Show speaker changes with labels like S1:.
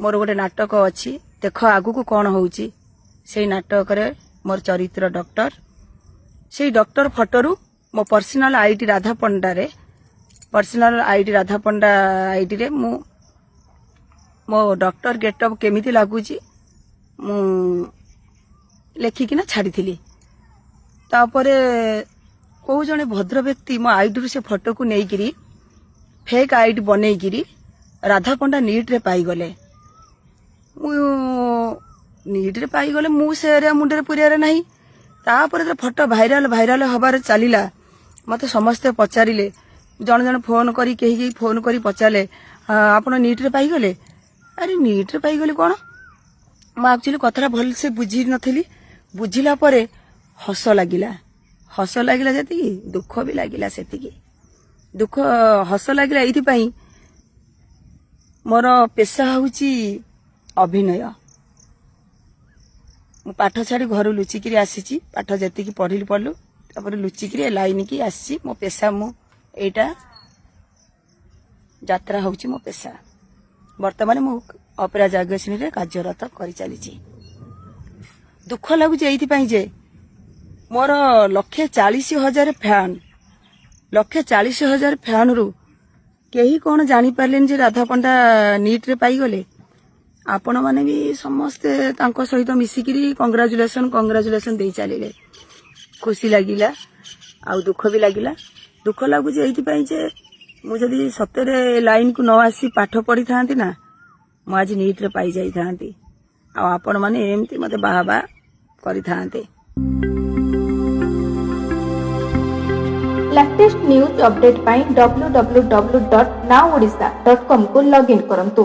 S1: मोर गोटे नाटक अच्छी देख आगु को कौन होउची से नाटक रे मोर चरित्र डॉक्टर से डॉक्टर फोटोरू मो पर्सनल आईडी राधा पंडा रे पर्सनल आईडी राधा पंडा आईडी रे मो डॉक्टर गेटअप केमिति लागुची मु लेखिकिना छाड़ी तापरे कौ जने भद्र व्यक्ति मो आईडी से फोटो को नेइकिरी फेक आईडी बनईकिरी राधा पंडा नीट रे पाईगले नीट रे पाईगले मु से मुंडे पुरियारे नहीं तापर फोटो भाइराल भाइराल हबार चलीला मते समस्ते पचारिले जन जन फोन करी कहीं फोन करी पचारे आपण नीट रे पाईगले अरे नीट रे पाईगले कौन मैं एक्चुअली कथा भल से बुझी नथली बुझिला परे हस लागिला जति दुख भी लागिला सेतिकी दुख हस लागिला एइथि मोर पेशा होउची अभिनय मु पाठ छाड़ी घर लुचिकी आसी पाठ जी पढ़लु तापर लुचिकी लाइन की आसी मो पेशा मु एटा यात्रा होउची मो पेशा वर्तमान मु अपेरा जागेश्वरी रे कार्यरत करि चलीची दुख लागुची एइथि जे मोर 1,40,000 फैन 1,40,000 फैन रु केही कौन जानी पारलेन जे राधा पंडा नीट रे पाईगले आपण माने भी समस्ते तांको सहित मिसिकिरी कंग्राचुलेशन दे चलिले खुशी लागिला आ दुख भी लागिला दुख लागु जे एइथि जे मु जदी सतरे लाइन को न आसी पाठ पढ़ी थांती ना मु आज नीट रे पाई जाई थांती आ आपण माने एमती मते बाहा करि थांते।
S2: लेटेस्ट न्यूज अपडेट पाई www.nowodisha.com को लॉगिन करंतु।